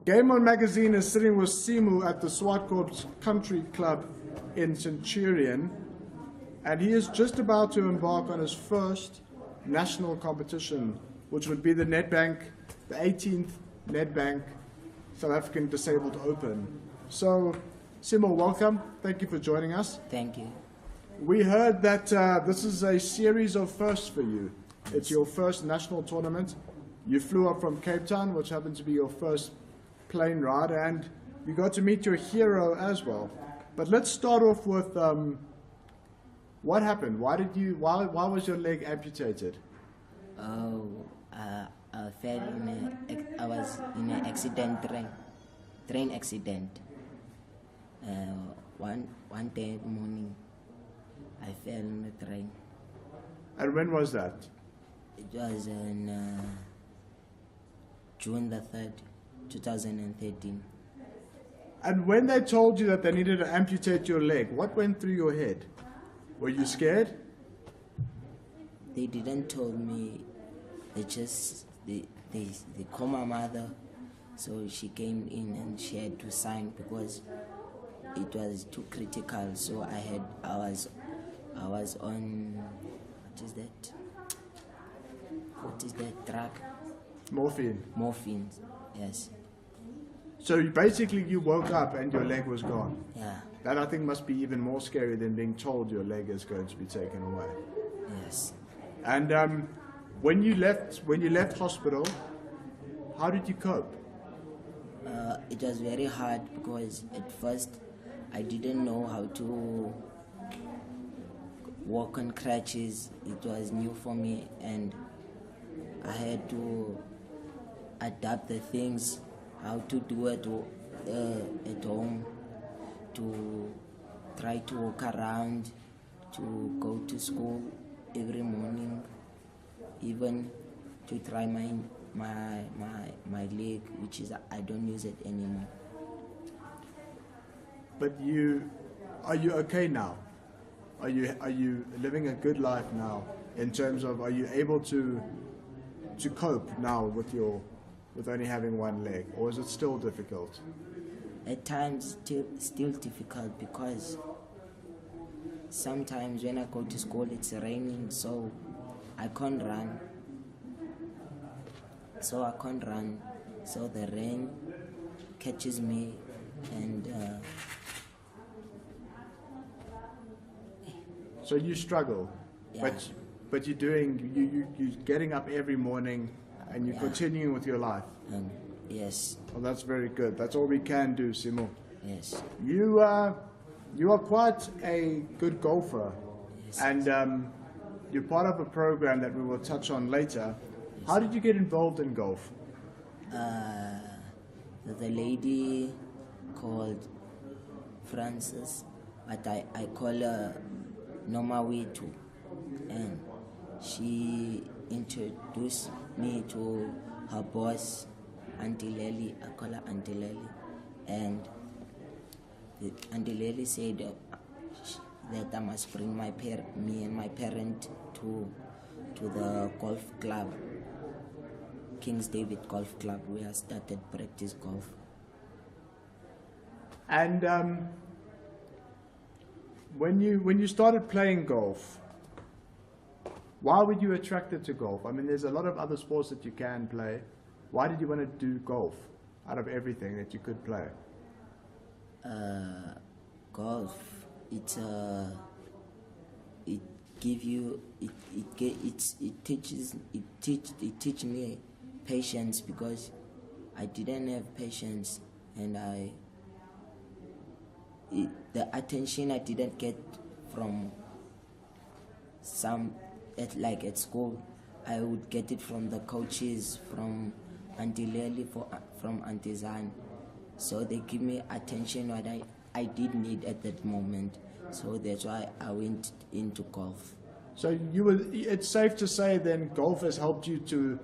Game On Magazine is sitting with Simu at the Swartkorps Country Club in Centurion, and he is just about to embark on his first national competition, which would be the Nedbank, the 18th Nedbank South African Disabled Open. So, Simu, welcome. Thank you for joining us. Thank you. We heard that this is a series of firsts for you. It's your first national tournament. You flew up from Cape Town, which happened to be your first plane ride, and you got to meet your hero as well. But let's start off with what happened. Why was your leg amputated? Oh, I was in an accident, train accident. One day morning, I fell in the train. And when was that? It was on June the 3rd, 2013. And when they told you that they needed to amputate your leg, what went through your head? Were you scared? They didn't tell me. They call my mother, so she came in and she had to sign because it was too critical. So I was on what is that drug? Morphine. Morphine, yes. So you woke up and your leg was gone. Yeah. That I think must be even more scary than being told your leg is going to be taken away. Yes. And when you left hospital, how did you cope? It was very hard because at first I didn't know how to walk on crutches. It was new for me, and I had to adapt the things, how to do it at home, to try to walk around, to go to school every morning, even to try my leg, which is I don't use it anymore. But are you okay now? Are you living a good life now? In terms of, are you able to cope now with only having one leg, or is it still difficult? At times, still difficult because sometimes when I go to school, it's raining, so I can't run. So the rain catches me, and so you struggle. Yeah. But you're getting up every morning and you're continuing with your life. Yes. Well, that's very good. That's all we can do, Simu. Yes. You are quite a good golfer. Yes. And you're part of a program that we will touch on later. Yes. How did you get involved in golf? The lady called Frances, but I call her Noma Witu, and she introduced me to her boss, Auntie Lely. I call her Auntie Lely, and Auntie Lely said that I must bring me and my parent to the golf club, Kings David Golf Club, where I started practice golf. And when you started playing golf, why were you attracted to golf? I mean, there's a lot of other sports that you can play. Why did you want to do golf out of everything that you could play? Golf, it teach me patience, because I didn't have patience, and the attention I didn't get from at school, I would get it from the coaches, from Auntie Lely, from Auntie Zan. So they give me attention what I did need at that moment. So that's why I went into golf. So it's safe to say then golf has helped you to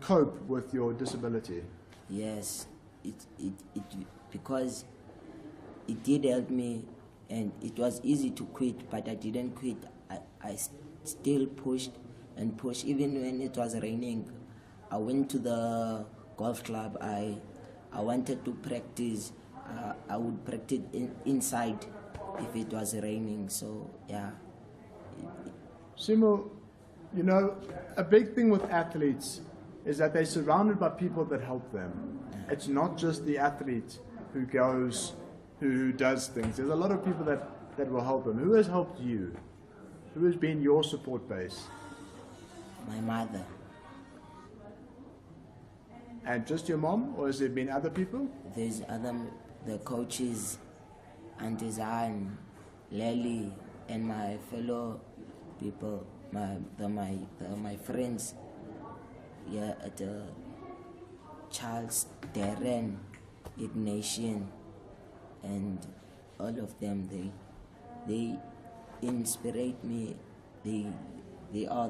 cope with your disability? Yes, because it did help me, and it was easy to quit, but I didn't quit. I still pushed and pushed, even when it was raining. I went to the golf club. I I wanted to practice. I would practice inside if it was raining. So yeah. Simu, you know, a big thing with athletes is that they're surrounded by people that help them. It's not just the athlete who goes, who does things. There's a lot of people that will help them. Who has helped you? Who has been your support base? My mother. And just your mom, or has there been other people? There's the coaches, Auntie Zan, Lely, and my fellow people, my friends. Yeah, at Charles, Darren, Ignatian, and all of them. They inspirate me. They are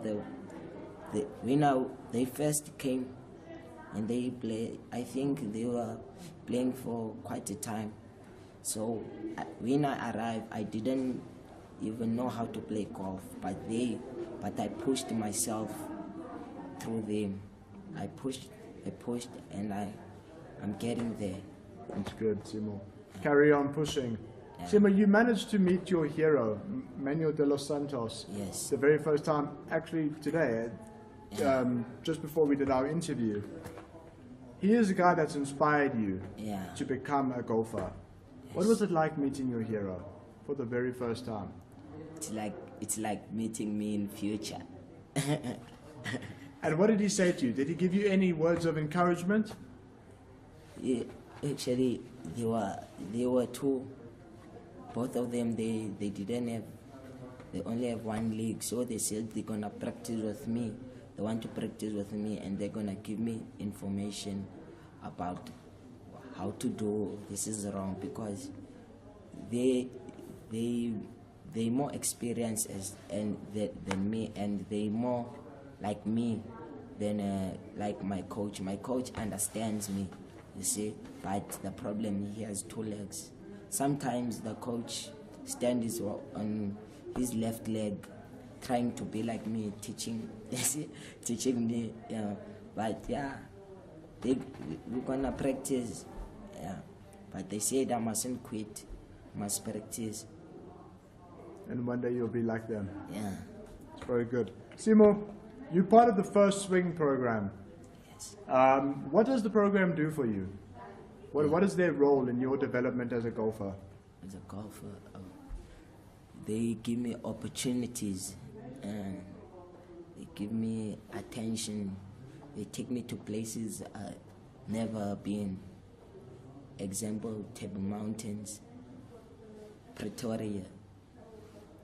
when they first came and they play. I think they were playing for quite a time. So when I arrived, I didn't even know how to play golf, but I pushed myself through them. I pushed, and I'm getting there. That's good, Simu. Carry on pushing. Yeah. Simu, you managed to meet your hero, Manuel de los Santos. Yes. The very first time, actually today, just before we did our interview. He is a guy that's inspired you to become a golfer. Yes. What was it like meeting your hero for the very first time? It's like meeting me in future. And what did he say to you? Did he give you any words of encouragement? Yeah, actually, there were two. Both of them, they only have one league, so they said they're gonna practice with me. They want to practice with me, and they're gonna give me information about how to do this is wrong, because they more experienced than me, and they more like me than like my coach. My coach understands me, you see, but the problem, he has two legs. Sometimes the coach stands on his left leg, trying to be like me, teaching me. But yeah, we're gonna practice. Yeah, but they said I mustn't quit, must practice. And one day you'll be like them. Yeah. It's very good. Simu, you're part of the First Swing program. Yes. What does the program do for you? What is their role in your development as a golfer? As a golfer, they give me opportunities, and they give me attention. They take me to places I've never been. Example, Table Mountains, Pretoria.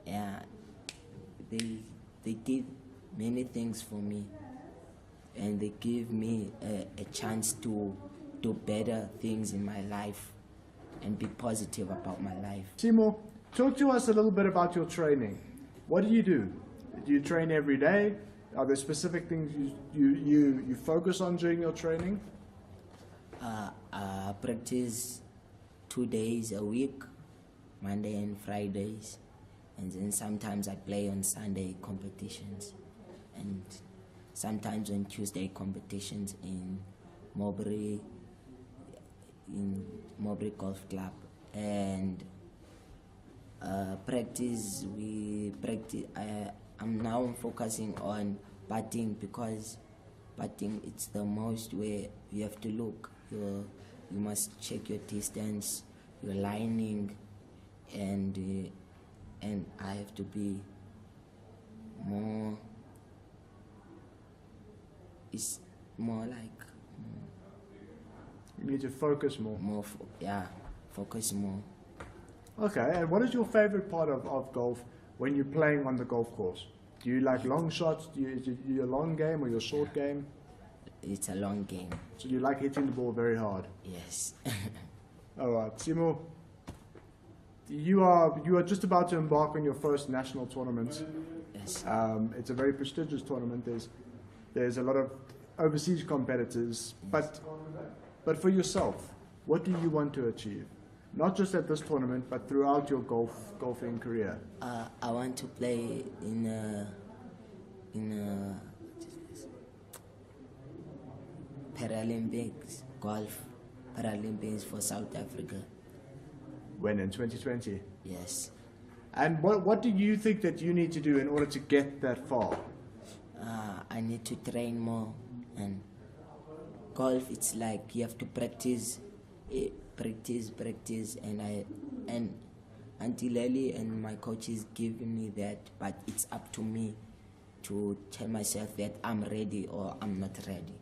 Yeah, they did many things for me, and they give me a chance to do better things in my life and be positive about my life. Simu, talk to us a little bit about your training. What do? Do you train every day? Are there specific things you focus on during your training? I practice 2 days a week, Monday and Fridays, and then sometimes I play on Sunday competitions, and sometimes on Tuesday competitions in Mowbray Golf Club. And I'm now focusing on putting, because putting, it's the most where you have to look. You must check your distance, your lining, and I have to be more. It's more like. You need to focus more. Focus more. Okay, and what is your favorite part of golf when you're playing on the golf course? Do you like long shots? Is it your long game or your short game? It's a long game. So you like hitting the ball very hard? Yes. All right, Simu, you are just about to embark on your first national tournament. Yes. It's a very prestigious tournament. There's a lot of overseas competitors, but for yourself, what do you want to achieve? Not just at this tournament, but throughout your golfing career. I want to play in Paralympics golf. Paralympics for South Africa. When in 2020? Yes. And what do you think that you need to do in order to get that far? I need to train more, and golf, it's like you have to practice, practice, and until early, and my coach is giving me that, but it's up to me to tell myself that I'm ready or I'm not ready.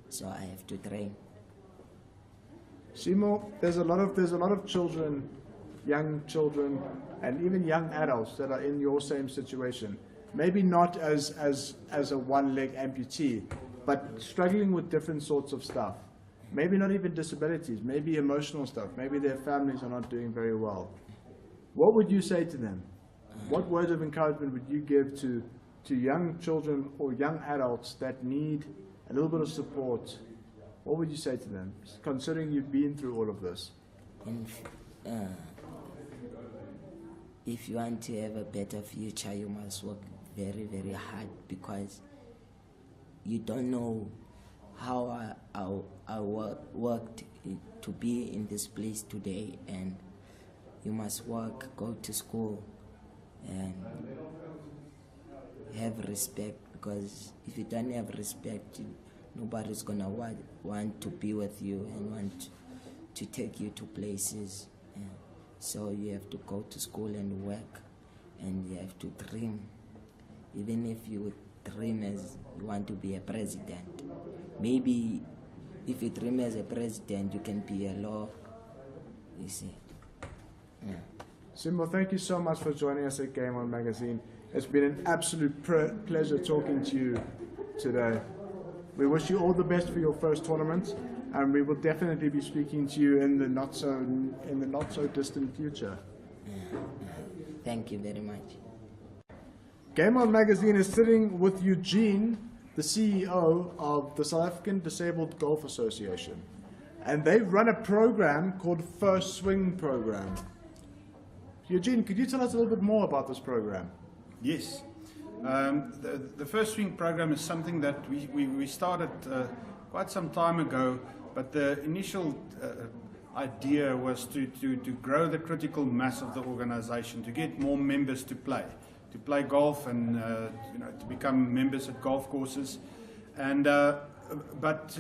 So I have to train. Simu, there's a lot of children, young children, and even young adults that are in your same situation. Maybe not as a one-leg amputee, but struggling with different sorts of stuff. Maybe not even disabilities, maybe emotional stuff. Maybe their families are not doing very well. What would you say to them? What words of encouragement would you give to young children or young adults that need a little bit of support? What would you say to them, considering you've been through all of this? If you want to have a better future, you must work very, very hard, because you don't know how I worked to be in this place today, and you must work, go to school, and have respect, because if you don't have respect, nobody's gonna want to be with you and want to take you to places. So you have to go to school and work, and you have to dream. Even if you dream as you want to be a president, maybe if you dream as a president, you can be a law. You see. Yeah. Simu, thank you so much for joining us at Game On Magazine. It's been an absolute pleasure talking to you today. We wish you all the best for your first tournament, and we will definitely be speaking to you in the not so distant future. Thank you very much. Game On Magazine is sitting with Eugene, the CEO of the South African Disabled Golf Association, and they run a program called First Swing Program. Eugene, could you tell us a little bit more about this program? Yes. The First Swing program is something that we started quite some time ago, but the initial idea was to grow the critical mass of the organization, to get more members to play golf, and to become members at golf courses. And but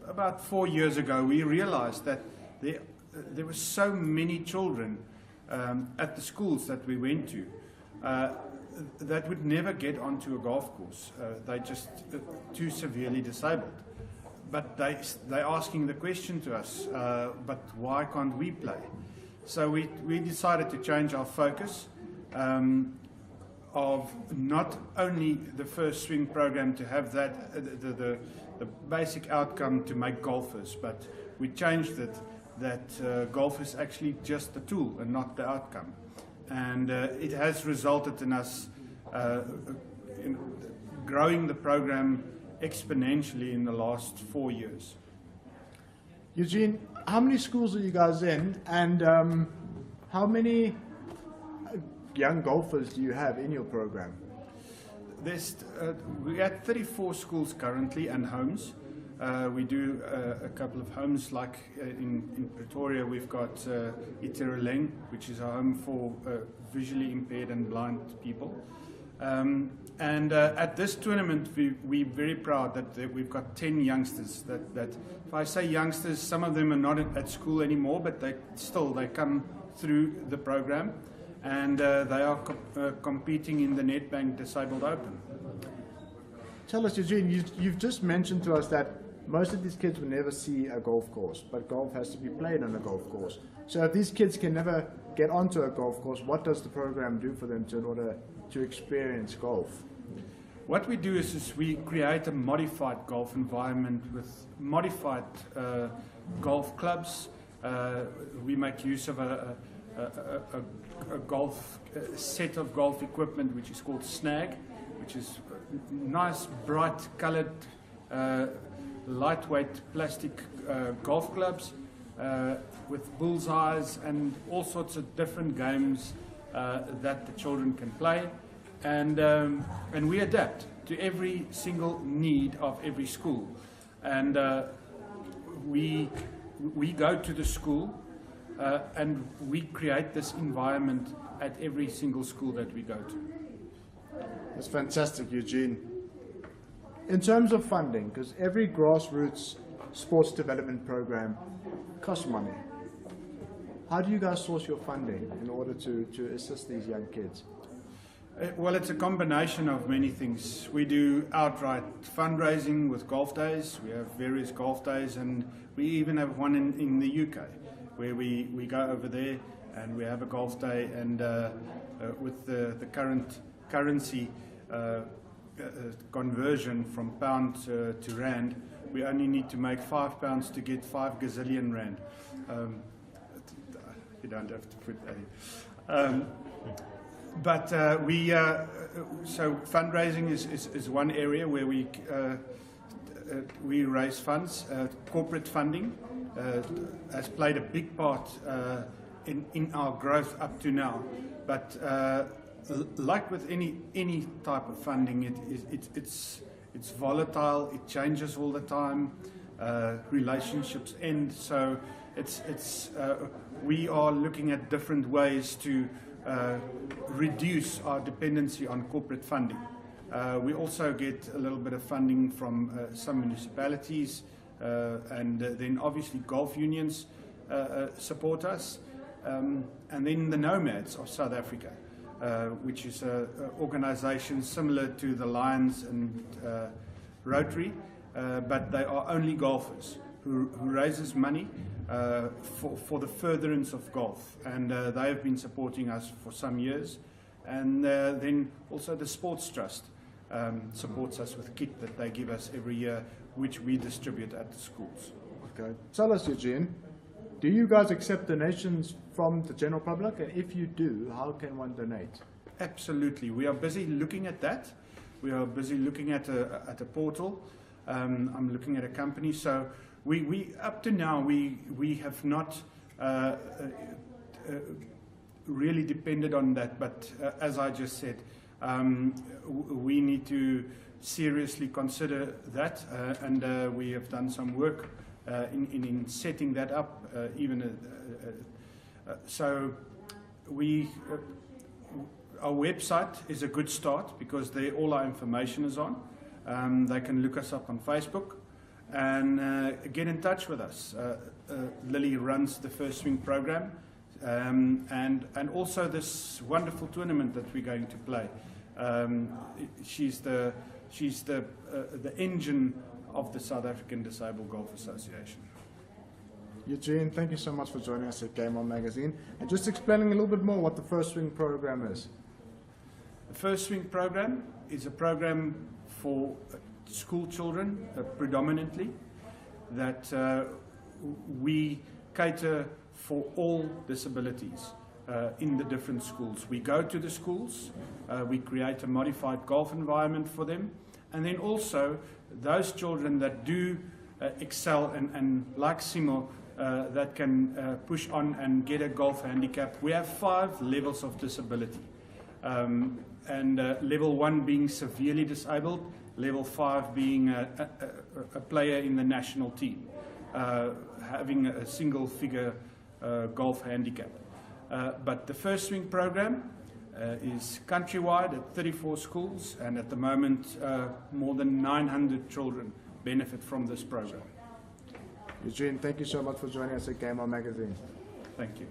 about 4 years ago, we realized that there were so many children at the schools that we went to that would never get onto a golf course. They're just too severely disabled. But they're asking the question to us, but why can't we play? So we decided to change our focus of not only the First Swing program to have that the basic outcome to make golfers, but we changed it that golf is actually just a tool and not the outcome. And it has resulted in us in growing the program exponentially in the last 4 years. Eugene, how many schools are you guys in, and how many young golfers do you have in your program? We're at 34 schools currently and homes. We do a couple of homes, like in Pretoria we've got Itereleng, which is a home for visually impaired and blind people. And at this tournament we're very proud that we've got 10 youngsters. That if I say youngsters, some of them are not at school anymore, but they come through the program, and they are competing in the Nedbank Disabled Open. Tell us, Eugene, you've just mentioned to us that most of these kids will never see a golf course, but golf has to be played on a golf course. So if these kids can never get onto a golf course, what does the program do for them in order to experience golf? What we do is we create a modified golf environment with modified golf clubs. We make use of a set of golf equipment which is called Snag, which is nice, bright colored, lightweight plastic golf clubs with bullseyes and all sorts of different games that the children can play, and we adapt to every single need of every school. And we go to the school and we create this environment at every single school that we go to. That's fantastic, Eugene. In terms of funding, because every grassroots sports development program costs money. How do you guys source your funding in order to assist these young kids? Well, it's a combination of many things. We do outright fundraising with golf days. We have various golf days, and we even have one in the UK where we go over there and we have a golf day, and with the current currency conversion from pound to rand, we only need to make £5 to get 5 gazillion rand. You don't have to put that in. But so fundraising is one area where we raise funds. Corporate funding has played a big part in our growth up to now. But like with any type of funding, it's volatile. It changes all the time. Relationships end. So we are looking at different ways to reduce our dependency on corporate funding. We also get a little bit of funding from some municipalities, and then obviously golf unions support us, and then the Nomads of South Africa, which is an organisation similar to the Lions and Rotary, but they are only golfers who raises money for the furtherance of golf, and they have been supporting us for some years. And then also the Sports Trust supports us with kit that they give us every year, which we distribute at the schools. Okay. Tell us, Eugene, do you guys accept donations from the general public? And if you do, how can one donate? Absolutely. We are busy looking at that. We are busy looking at a portal. I'm looking at a company. So we up to now, we have not really depended on that. But as I just said, we need to seriously consider that, and we have done some work in setting that up. So our website is a good start because there all our information is on. They can look us up on Facebook and get in touch with us. Lily runs the First Swing program, and also this wonderful tournament that we're going to play. She's the engine of the South African Disabled Golf Association. Eugene, thank you so much for joining us at Game On Magazine, and just explaining a little bit more what the First Swing program is. The First Swing program is a program for school children predominantly, that we cater for all disabilities in the different schools. We go to the schools, we create a modified golf environment for them, and then also those children that do excel and like Simu, that can push on and get a golf handicap. We have 5 levels of disability, and level 1 being severely disabled, level 5 being a player in the national team, having a single figure golf handicap. But the First Swing program is countrywide at 34 schools, and at the moment more than 900 children benefit from this program. Eugene, thank you so much for joining us at Game On Magazine. Thank you.